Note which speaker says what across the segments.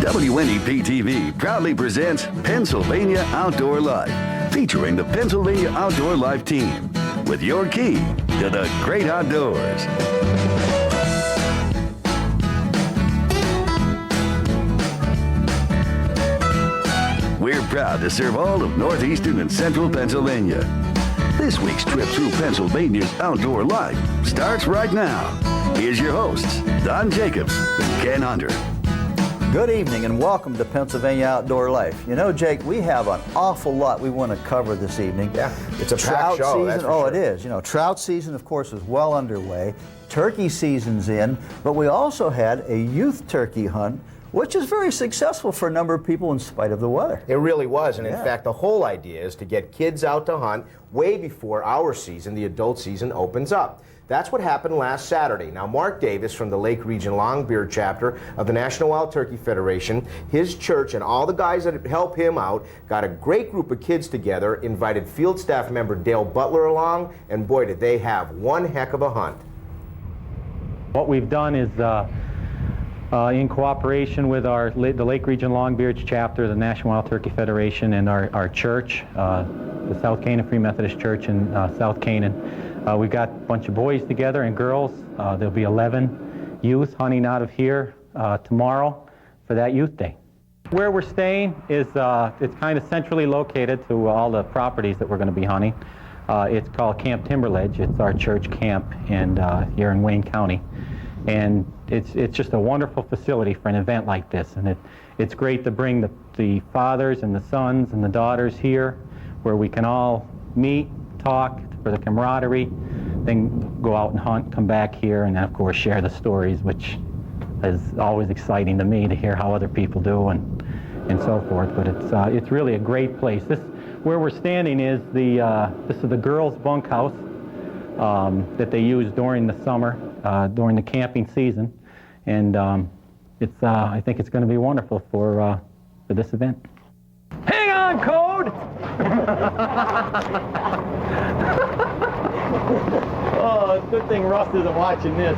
Speaker 1: WNEP-TV proudly presents Pennsylvania Outdoor Life, featuring the Pennsylvania Outdoor Life team, with your key to the great outdoors. We're proud to serve all of northeastern and central Pennsylvania. This week's trip through Pennsylvania's outdoor life starts right now. Here's your hosts, Don Jacobs and Ken Hunter.
Speaker 2: Good evening and welcome to Pennsylvania Outdoor Life. You know, Jake, we have an awful lot we want to cover this evening.
Speaker 3: Yeah, it's a
Speaker 2: trout
Speaker 3: packed show,
Speaker 2: season.
Speaker 3: that's for
Speaker 2: Oh,
Speaker 3: sure.
Speaker 2: it is. You know, trout season, of course, is well underway. Turkey season's in, but we also had a youth turkey hunt, which is very successful for a number of people in spite of the weather.
Speaker 3: It really was, and in
Speaker 2: Yeah.
Speaker 3: fact, the whole idea is to get kids out to hunt way before our season, the adult season, opens up. That's what happened last Saturday. Now, Mark Davis from the Lake Region Longbeard chapter of the National Wild Turkey Federation, his church, and all the guys that help him out got a great group of kids together, invited field staff member Dale Butler along, and boy, did they have one heck of a hunt.
Speaker 4: What we've done is, in cooperation with the Lake Region Longbeards chapter, the National Wild Turkey Federation, and our church, the South Canaan Free Methodist Church in South Canaan, we've got a bunch of boys together and girls. There'll be 11 youth hunting out of here tomorrow for that youth day. Where we're staying is it's kind of centrally located to all the properties that we're going to be hunting. It's called Camp Timberledge. It's our church camp here in Wayne County. And it's just a wonderful facility for an event like this. And it's great to bring the fathers and the sons and the daughters here where we can all meet, talk for the camaraderie, then go out and hunt, come back here, and then of course share the stories, which is always exciting to me to hear how other people do and so forth. But it's really a great place. Where we're standing is this is the girls' bunkhouse that they use during the summer, during the camping season, and I think it's going to be wonderful for this event. Hang on, Code! Oh, it's a good thing Russ isn't watching this.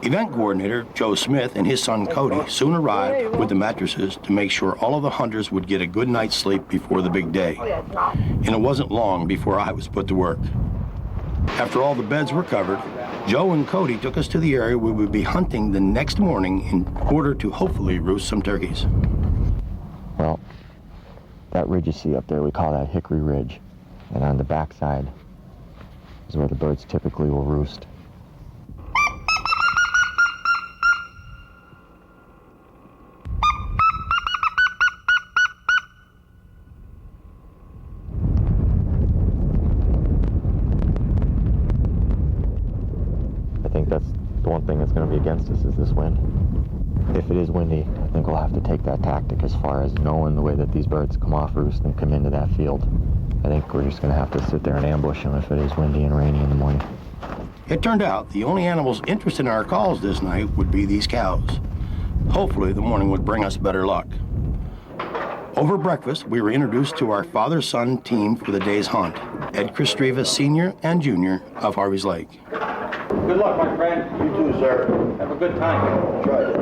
Speaker 5: Event coordinator Joe Smith and his son Cody soon arrived with the mattresses to make sure all of the hunters would get a good night's sleep before the big day. And it wasn't long before I was put to work. After all the beds were covered, Joe and Cody took us to the area we would be hunting the next morning in order to hopefully roost some turkeys.
Speaker 6: Well, that ridge you see up there, we call that Hickory Ridge. And on the backside is where the birds typically will roost. I think that's the one thing that's going to be against us is this wind. If it is windy, I think we'll have to take that tactic as far as knowing the way that these birds come off roost and come into that field. I think we're just going to have to sit there and ambush them if it is windy and rainy in the morning.
Speaker 5: It turned out the only animals interested in our calls this night would be these cows. Hopefully the morning would bring us better luck. Over breakfast, we were introduced to our father-son team for the day's hunt, Ed Kristreva Sr. and Jr. of Harvey's Lake.
Speaker 4: Good luck, my friend.
Speaker 3: You too, sir.
Speaker 4: Have a good time.
Speaker 3: Try it.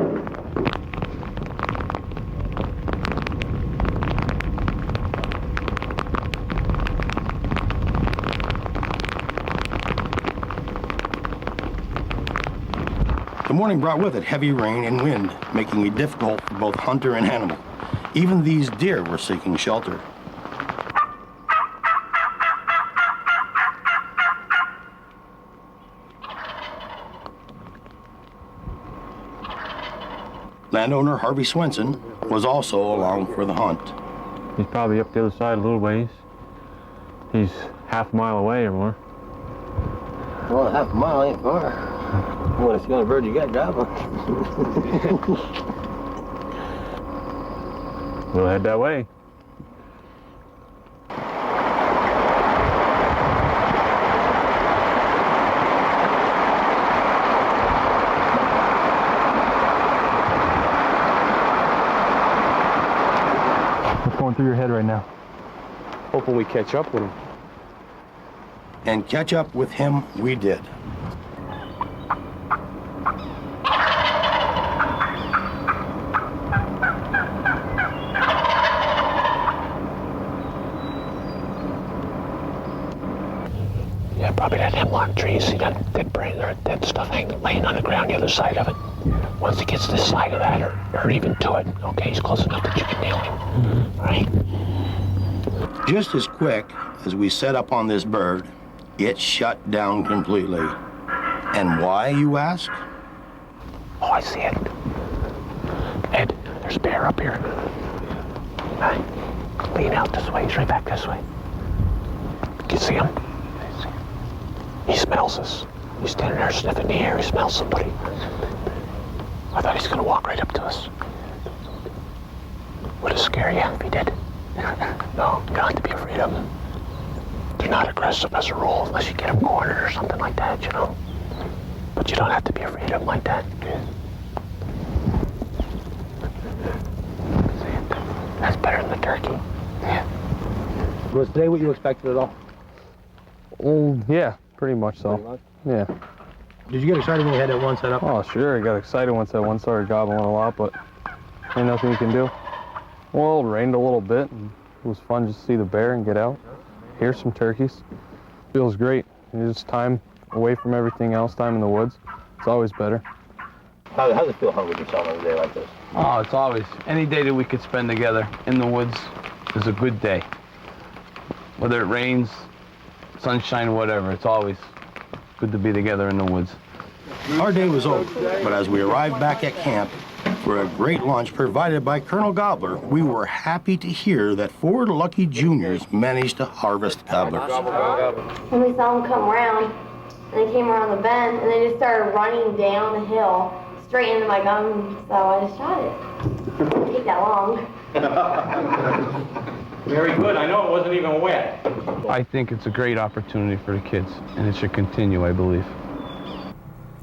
Speaker 5: The morning brought with it heavy rain and wind, making it difficult for both hunter and animal. Even these deer were seeking shelter. Landowner Harvey Swenson was also along for the hunt.
Speaker 7: He's probably up the other side a little ways. He's half a mile away or more.
Speaker 8: Well, half a mile ain't far. Well, it's the only bird you got dropping.
Speaker 7: We'll head that way.
Speaker 4: What's going through your head right now?
Speaker 7: Hoping we catch up with him.
Speaker 5: And catch up with him we did.
Speaker 9: Probably that hemlock tree. You see that dead brain or dead stuff laying on the ground the other side of it. Once he gets this side of that or even to it, okay, he's close enough that you can nail him. All right?
Speaker 5: Just as quick as we set up on this bird, it shut down completely. And why, you ask?
Speaker 9: Oh, I see it. Ed, there's a bear up here. Right. Lean out this way. He's right back this way. Can you see him? He smells us. He's standing there sniffing the air. He smells somebody. I thought he's going to walk right up to us. Would it scare you if he did? No, you don't have to be afraid of them. They're not aggressive as a rule unless you get them cornered or something like that, you know. But you don't have to be afraid of them like that. That's better than the turkey. Yeah.
Speaker 8: Was today what you expected at all?
Speaker 7: Yeah, pretty much so.
Speaker 8: Pretty much?
Speaker 7: Yeah.
Speaker 8: Did you get excited when you had that one set up?
Speaker 7: Oh, sure. I got excited once that one started gobbling a lot, but ain't nothing you can do. Well, it rained a little bit, and it was fun just to see the bear and get out, hear some turkeys. Feels great. It's time away from everything else, time in the woods. It's always better.
Speaker 8: How does it feel hungry to yourself on a day like this?
Speaker 10: Oh, it's always, any day that we could spend together in the woods is a good day. Whether it rains, sunshine, whatever, it's always good to be together in the woods.
Speaker 5: Our day was over, but as we arrived back at camp for a great lunch provided by Colonel Gobbler, we were happy to hear that 4 lucky juniors managed to harvest gobblers.
Speaker 11: And we saw them come around, and they came around the bend, and they just started running down the hill straight into my gun, so I just shot it. It didn't take that long.
Speaker 4: Very good. I know it wasn't even wet.
Speaker 10: I think it's a great opportunity for the kids, and it should continue, I believe.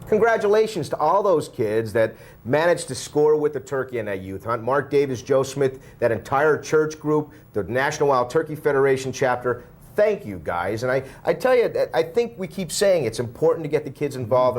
Speaker 3: Congratulations to all those kids that managed to score with the turkey in that youth hunt. Mark Davis, Joe Smith, that entire church group, the National Wild Turkey Federation chapter. Thank you, guys. And I tell you, I think we keep saying it's important to get the kids involved,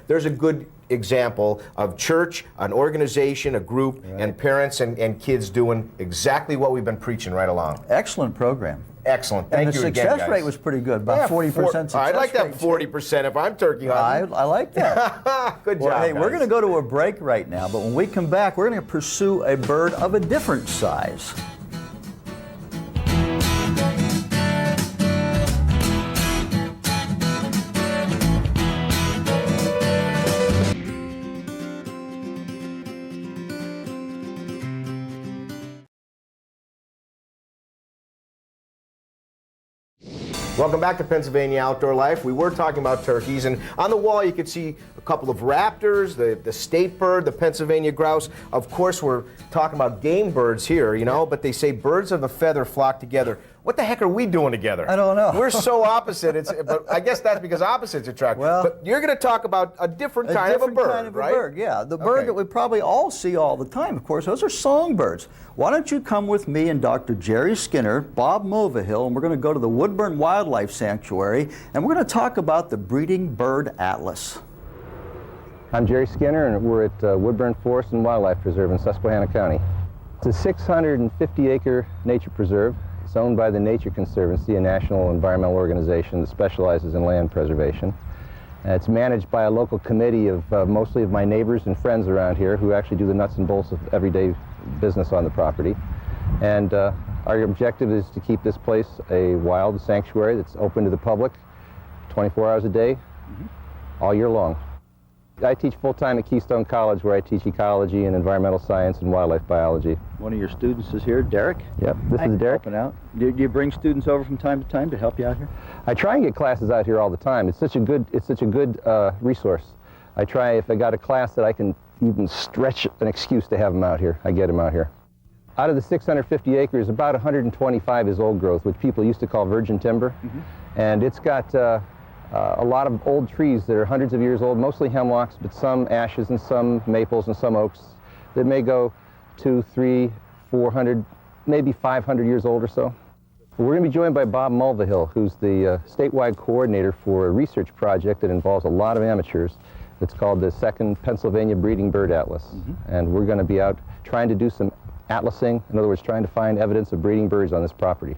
Speaker 3: There's a good example of church, an organization, a group, right, and parents and kids doing exactly what we've been preaching right along.
Speaker 2: Excellent program.
Speaker 3: Excellent. Thank you again,
Speaker 2: And the success rate was pretty good, about 40% success
Speaker 3: I'd like that
Speaker 2: rate.
Speaker 3: 40% if I'm turkey hunting.
Speaker 2: I like that.
Speaker 3: Good
Speaker 2: Well,
Speaker 3: job,
Speaker 2: hey,
Speaker 3: guys.
Speaker 2: we're going to go to a break right now, but when we come back, we're going to pursue a bird of a different size.
Speaker 3: Welcome back to Pennsylvania Outdoor Life. We were talking about turkeys, and on the wall you could see a couple of raptors, the state bird, the Pennsylvania grouse. Of course, we're talking about game birds here, you know, but they say birds of a feather flock together. What the heck are we doing together?
Speaker 2: I don't know.
Speaker 3: We're so opposite. But I guess that's because opposites attract.
Speaker 2: Well,
Speaker 3: but you're going to talk about a different kind of a bird, right?
Speaker 2: Yeah, the bird that we probably all see all the time, of course, those are songbirds. Why don't you come with me and Dr. Jerry Skinner, Bob Mulvihill, and we're going to go to the Woodburn Wildlife Sanctuary, and we're going to talk about the Breeding Bird Atlas.
Speaker 12: I'm Jerry Skinner, and we're at Woodburn Forest and Wildlife Preserve in Susquehanna County. It's a 650-acre nature preserve. It's owned by the Nature Conservancy, a national environmental organization that specializes in land preservation. It's managed by a local committee of mostly of my neighbors and friends around here who actually do the nuts and bolts of everyday business on the property. And our objective is to keep this place a wild sanctuary that's open to the public 24 hours a day, all year long. I teach full-time at Keystone College, where I teach ecology and environmental science and wildlife biology.
Speaker 2: One of your students is here, Derek.
Speaker 12: Yep, this is Derek.
Speaker 2: Helping out. Do you bring students over from time to time to help you out here?
Speaker 12: I try and get classes out here all the time. It's such a good resource. I try, if I got a class that I can even stretch an excuse to have them out here, I get them out here. Out of the 650 acres, about 125 is old growth, which people used to call virgin timber. And it's got a lot of old trees that are hundreds of years old, mostly hemlocks, but some ashes and some maples and some oaks that may go 200, 300, 400, maybe 500 years old or so. We're going to be joined by Bob Mulvihill, who's the statewide coordinator for a research project that involves a lot of amateurs. It's called the Second Pennsylvania Breeding Bird Atlas. And we're going to be out trying to do some atlasing, in other words, trying to find evidence of breeding birds on this property.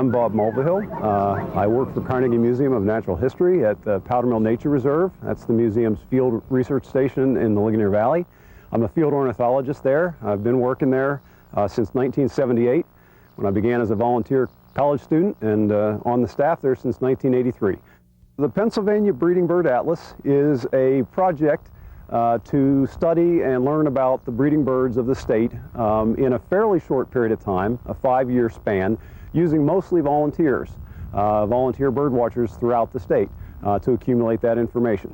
Speaker 13: I'm Bob Mulvihill. I work for Carnegie Museum of Natural History at the Powder Mill Nature Reserve. That's the museum's field research station in the Ligonier Valley. I'm a field ornithologist there. I've been working there since 1978 when I began as a volunteer college student, and on the staff there since 1983. The Pennsylvania Breeding Bird Atlas is a project to study and learn about the breeding birds of the state in a fairly short period of time, a 5-year span, using mostly volunteers, volunteer bird watchers throughout the state to accumulate that information.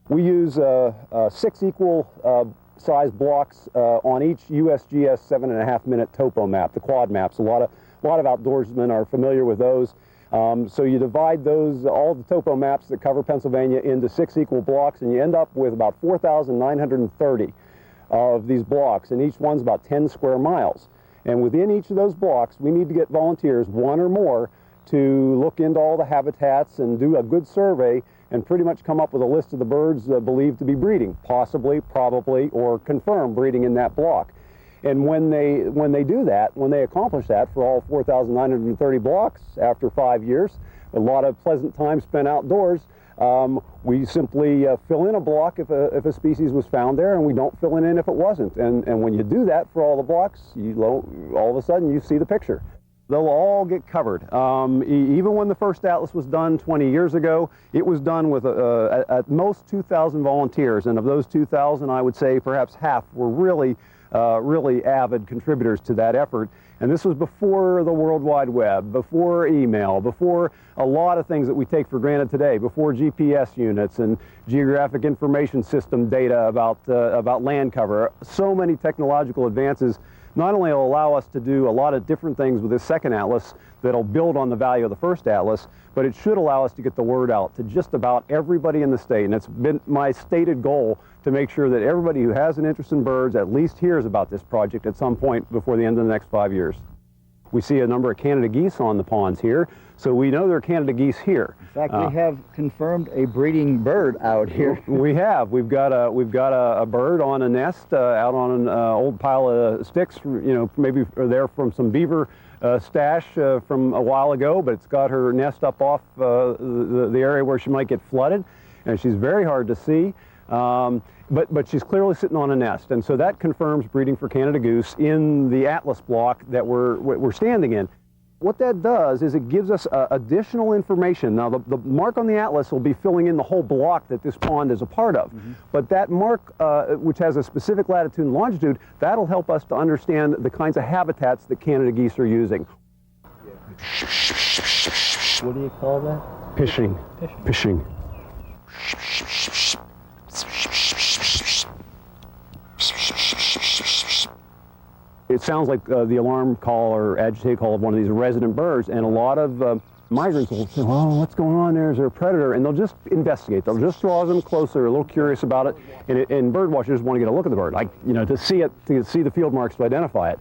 Speaker 13: We use 6 equal size blocks on each USGS 7.5-minute topo map, the quad maps. A lot of outdoorsmen are familiar with those. So you divide those, all the topo maps that cover Pennsylvania, into 6 equal blocks, and you end up with about 4,930 of these blocks, and each one's about 10 square miles. And within each of those blocks, we need to get volunteers, 1 or more, to look into all the habitats and do a good survey and pretty much come up with a list of the birds believed to be breeding, possibly, probably, or confirmed breeding in that block. And when they do that, when they accomplish that for all 4,930 blocks after 5 years, a lot of pleasant time spent outdoors, we simply fill in a block if a species was found there, and we don't fill it in if it wasn't. And when you do that for all the blocks, all of a sudden you see the picture. They'll all get covered. Even when the first atlas was done 20 years ago, it was done with at most 2,000 volunteers, and of those 2,000, I would say perhaps half were really avid contributors to that effort. And this was before the World Wide Web, before email, before a lot of things that we take for granted today, before GPS units and geographic information system data about land cover. So many technological advances not only will allow us to do a lot of different things with this second atlas that'll build on the value of the first atlas, but it should allow us to get the word out to just about everybody in the state. And it's been my stated goal to make sure that everybody who has an interest in birds at least hears about this project at some point before the end of the next 5 years. We see a number of Canada geese on the ponds here, so we know there are Canada geese here.
Speaker 2: In fact, we have confirmed a breeding bird out here.
Speaker 13: We have. We've got a bird on a nest out on an old pile of sticks. You know, maybe there from some beaver stash from a while ago, but it's got her nest up off the area where she might get flooded, and she's very hard to see. But she's clearly sitting on a nest, and so that confirms breeding for Canada goose in the atlas block that we're standing in. What that does is it gives us additional information. Now, the mark on the atlas will be filling in the whole block that this pond is a part of. Mm-hmm. But that mark, which has a specific latitude and longitude, that'll help us to understand the kinds of habitats that Canada geese are using.
Speaker 2: What do you call that?
Speaker 13: Pishing. Pishing. It sounds like the alarm call or agitated call of one of these resident birds, and a lot of migrants will say, well, what's going on there? Is there a predator? And they'll just investigate. They'll just draw them closer, a little curious about it, and bird watchers want to get a look at the bird, like, you know, to see it, to see the field marks to identify it.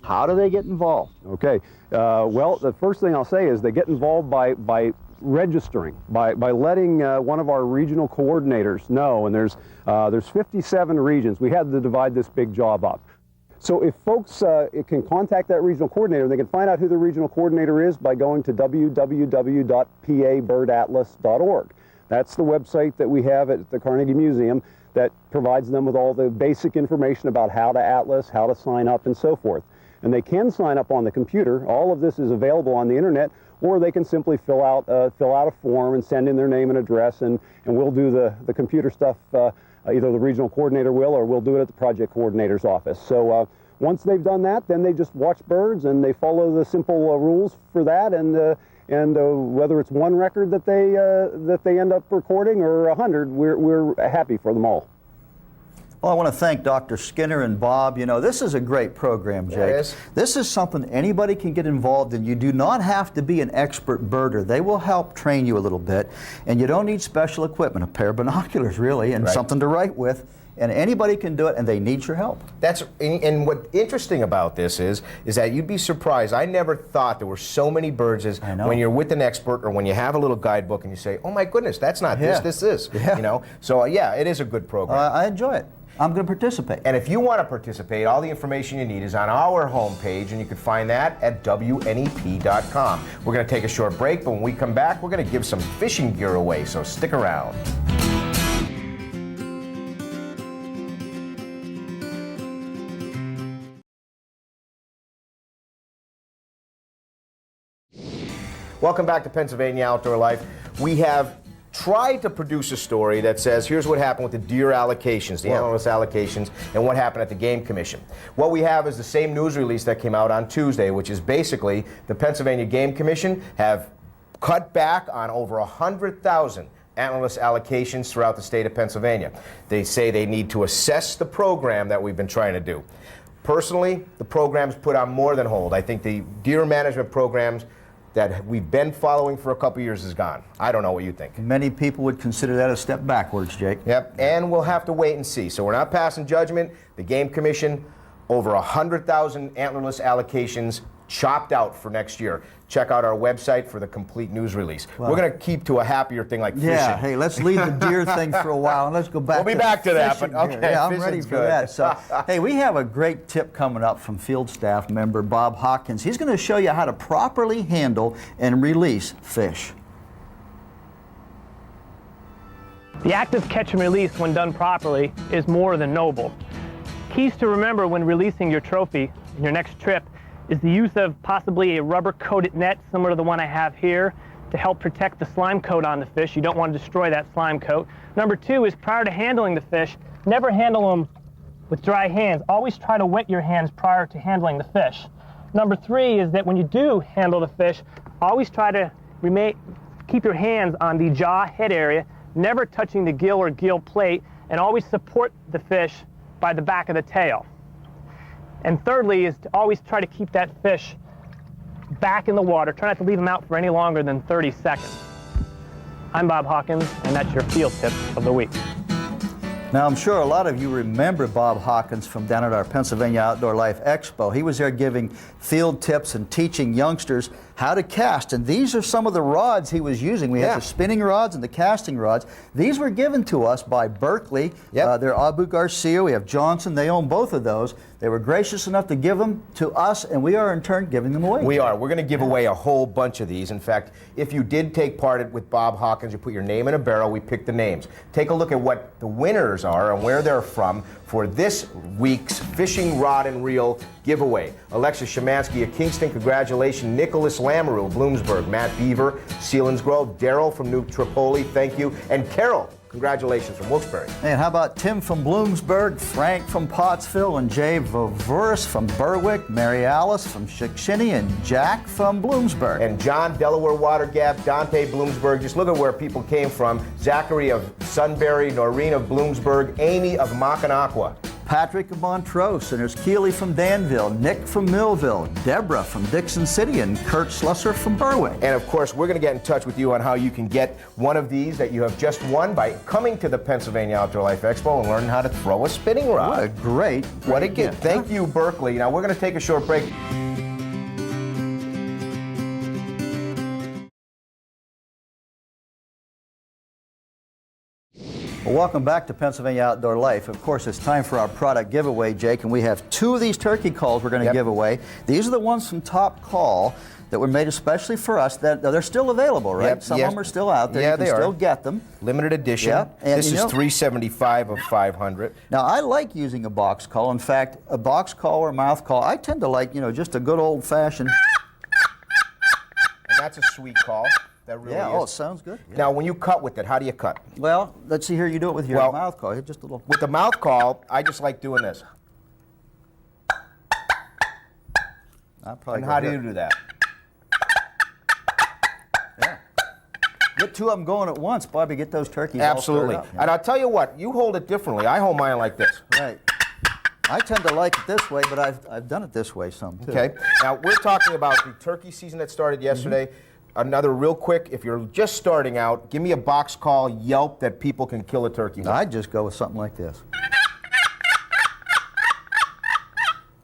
Speaker 2: How do they get involved?
Speaker 13: Okay, well, the first thing I'll say is they get involved by registering, by letting one of our regional coordinators know, and there's 57 regions. We had to divide this big job up. So if folks can contact that regional coordinator, they can find out who the regional coordinator is by going to www.pabirdatlas.org. That's the website that we have at the Carnegie Museum that provides them with all the basic information about how to atlas, how to sign up, and so forth. And they can sign up on the computer. All of this is available on the internet, or they can simply fill out a form and send in their name and address, and we'll do the computer stuff. Either the regional coordinator will, or we'll do it at the project coordinator's office. So once they've done that, then they just watch birds and they follow the simple rules for that. And whether it's one record that they end up recording or 100, we're happy for them all.
Speaker 2: Well, I want to thank Dr. Skinner and Bob. You know, this is a great program, Jake.
Speaker 3: Yes.
Speaker 2: This is something anybody can get involved in. You do not have to be an expert birder. They will help train you a little bit, and you don't need special equipment, a pair of binoculars, really, and something to write with. And anybody can do it, and they need your help.
Speaker 3: And what's interesting about this is that you'd be surprised. I never thought there were so many birds as when you're with an expert or when you have a little guidebook and you say, oh my goodness, that's not this, this is. Yeah. You know? So yeah, it is a good program.
Speaker 2: I enjoy it. I'm going to participate.
Speaker 3: And if you want to participate, all the information you need is on our homepage, and you can find that at WNEP.com. We're going to take a short break, but when we come back, we're going to give some fishing gear away, so stick around. Welcome back to Pennsylvania Outdoor Life. We have tried to produce a story that says, here's what happened with the deer allocations, the antlerless allocations, and what happened at the Game Commission. What we have is the same news release that came out on Tuesday, which is basically the Pennsylvania Game Commission have cut back on over 100,000 antlerless allocations throughout the state of Pennsylvania. They say they need to assess the program that we've been trying to do. Personally, the program's put on more than hold. I think the deer management programs that we've been following for a couple years is gone. I don't know what you think.
Speaker 2: Many people would consider that a step backwards, Jake.
Speaker 3: Yep, and we'll have to wait and see. So we're not passing judgment. The Game Commission, over 100,000 antlerless allocations chopped out for next year. Check out our website for the complete news release. Well, we're going to keep to a happier thing like fishing.
Speaker 2: Yeah, hey, let's leave the deer thing for a while and let's go back.
Speaker 3: We'll be back to that, but
Speaker 2: okay.
Speaker 3: okay,
Speaker 2: Yeah, I'm ready for that. So, hey, we have a great tip coming up from field staff member Bob Hawkins. He's going to show you how to properly handle and release fish.
Speaker 14: The act of catch and release, when done properly, is more than noble. Keys to remember when releasing your trophy in your next trip is the use of possibly a rubber-coated net similar to the one I have here to help protect the slime coat on the fish. You don't want to destroy that slime coat. Number two is, prior to handling the fish, never handle them with dry hands. Always try to wet your hands prior to handling the fish. Number three is that when you do handle the fish, always try to keep your hands on the jaw head area, never touching the gill or gill plate, and always support the fish by the back of the tail. And thirdly is to always try to keep that fish back in the water. Try not to leave them out for any longer than 30 seconds. I'm Bob Hawkins, and that's your field tip of the week.
Speaker 2: Now, I'm sure a lot of you remember Bob Hawkins from down at our Pennsylvania Outdoor Life Expo. He was there giving field tips and teaching youngsters how to cast. And these are some of the rods he was using. We have the spinning rods and the casting rods. These were given to us by Berkeley. They're Abu Garcia. We have Johnson. They own both of those. They were gracious enough to give them to us, and we are in turn giving them away.
Speaker 3: We are. We're going to give away a whole bunch of these. In fact, if you did take part with Bob Hawkins, you put your name in a barrel, we pick the names. Take a look at what the winners are and where they're from for this week's Fishing Rod and Reel giveaway. Alexis Shemansky of Kingston, congratulations. Nicholas Lamoureux, Bloomsburg. Matt Beaver, Selinsgrove. Daryl from New Tripoli, thank you. And Carol, congratulations from Wilkes-Barre.
Speaker 2: And how about Tim from Bloomsburg, Frank from Pottsville, and Jay Vovuris from Berwick, Mary Alice from Shikshini, and Jack from Bloomsburg.
Speaker 3: And John, Delaware Water Gap, Dante, Bloomsburg. Just look at where people came from. Zachary of Sunbury, Noreen of Bloomsburg, Amy of Mackinac.
Speaker 2: Patrick of Montrose, and there's Keely from Danville, Nick from Millville, Deborah from Dixon City, and Kurt Slusser from Berwick.
Speaker 3: And of course, we're going to get in touch with you on how you can get one of these that you have just won by coming to the Pennsylvania Outdoor Life Expo and learning how to throw a spinning rod.
Speaker 2: What a great
Speaker 3: gift. Thank you, Berkeley. Now we're going to take a short break.
Speaker 2: Well, welcome back to Pennsylvania Outdoor Life. Of course, it's time for our product giveaway, Jake, and we have two of these turkey calls we're going to give away. These are the ones from Top Call that were made especially for us. That they're still available, right? Some of them are still out there.
Speaker 3: Yeah,
Speaker 2: you can still get them.
Speaker 3: Limited edition.
Speaker 2: And
Speaker 3: this is $375 of 500.
Speaker 2: Now, I like using a box call. In fact, a box call or mouth call, I tend to like, just a good old-fashioned.
Speaker 3: And that's a sweet call. That really is.
Speaker 2: Oh, it sounds good. Yeah.
Speaker 3: Now, when you cut with it, how do you cut?
Speaker 2: Well, let's see here. You do it with your mouth call. Just a little.
Speaker 3: With the mouth call, I just like doing this. And how do you do that?
Speaker 2: Yeah. Get two of them going at once, Bobby. Get those turkeys
Speaker 3: Absolutely.
Speaker 2: all stirred up.
Speaker 3: And I'll tell you what, you hold it differently. I hold mine like this.
Speaker 2: Right. I tend to like it this way, but I've done it this way some too.
Speaker 3: Okay. Now, we're talking about the turkey season that started yesterday. Another real quick, if you're just starting out, give me a box call yelp that people can kill a turkey with.
Speaker 2: I'd just go with something like this.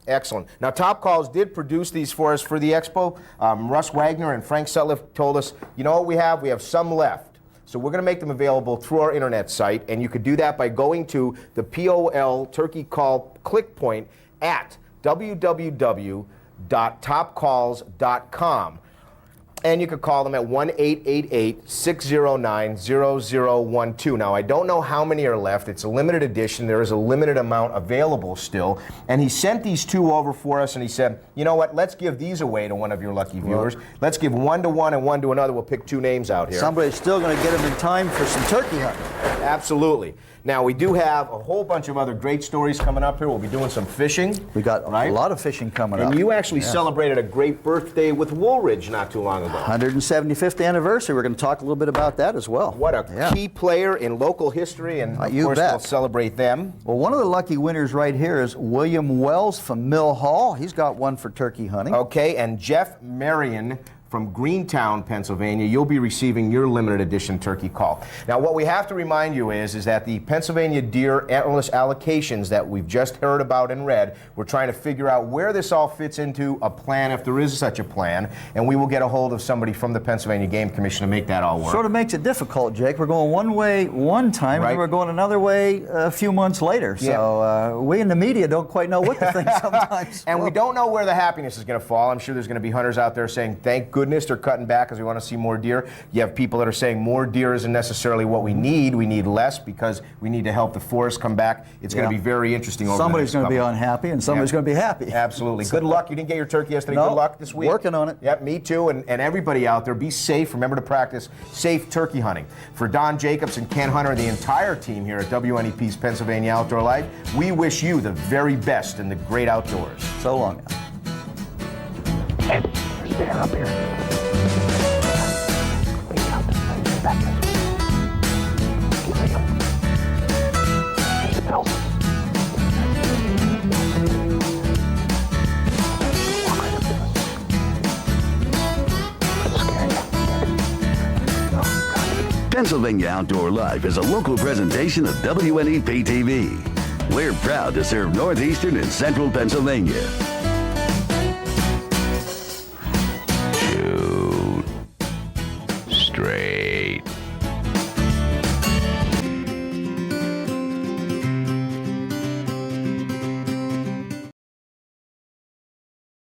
Speaker 3: Excellent. Now, Top Calls did produce these for us for the expo. Russ Wagner and Frank Sutliff told us, you know what we have? We have some left. So we're going to make them available through our internet site, and you could do that by going to the POL Turkey Call click point at www.topcalls.com. And you could call them at 1-888-609-0012. Now, I don't know how many are left. It's a limited edition. There is a limited amount available still. And he sent these 2 over for us, and he said, you know what, let's give these away to one of your lucky viewers. Let's give 1 to one and 1 to another. We'll pick 2 names out here.
Speaker 2: Somebody's still going to get them in time for some turkey hunting.
Speaker 3: Absolutely. Now, we do have a whole bunch of other great stories coming up here. We'll be doing some fishing.
Speaker 2: We got a lot of fishing coming up.
Speaker 3: And you actually celebrated a great birthday with Woolridge not too long ago.
Speaker 2: 175th anniversary. We're going to talk a little bit about that as well.
Speaker 3: What a key player in local history, and of course we'll celebrate them.
Speaker 2: Well, one of the lucky winners right here is William Wells from Mill Hall. He's got one for turkey hunting.
Speaker 3: Okay, and Jeff Marion from Greentown, Pennsylvania, you'll be receiving your limited edition turkey call. Now, what we have to remind you is that the Pennsylvania deer antlerless allocations that we've just heard about and read, we're trying to figure out where this all fits into a plan, if there is such a plan, and we will get a hold of somebody from the Pennsylvania Game Commission to make that all work.
Speaker 2: Sort of makes it difficult, Jake. We're going one way one time, and we're going another way a few months later. So we in the media don't quite know what to think sometimes.
Speaker 3: And we don't know where the happiness is going to fall. I'm sure there's going to be hunters out there saying, thank goodness they're cutting back because we want to see more deer. You have people that are saying more deer isn't necessarily what we need. We need less because we need to help the forest come back. It's going to be very interesting over
Speaker 2: Somebody's
Speaker 3: the next
Speaker 2: going to be unhappy and somebody's going to be happy.
Speaker 3: Absolutely. Good luck. You didn't get your turkey yesterday.
Speaker 2: No,
Speaker 3: good luck this week.
Speaker 2: Working on it.
Speaker 3: Yep, me too. And everybody out there, be safe. Remember to practice safe turkey hunting. For Don Jacobs and Ken Hunter and the entire team here at WNEP's Pennsylvania Outdoor Life, we wish you the very best in the great outdoors.
Speaker 2: So long now.
Speaker 9: Ed, there's bear up here.
Speaker 1: Pennsylvania Outdoor Life is a local presentation of WNEP TV. We're proud to serve northeastern and central Pennsylvania.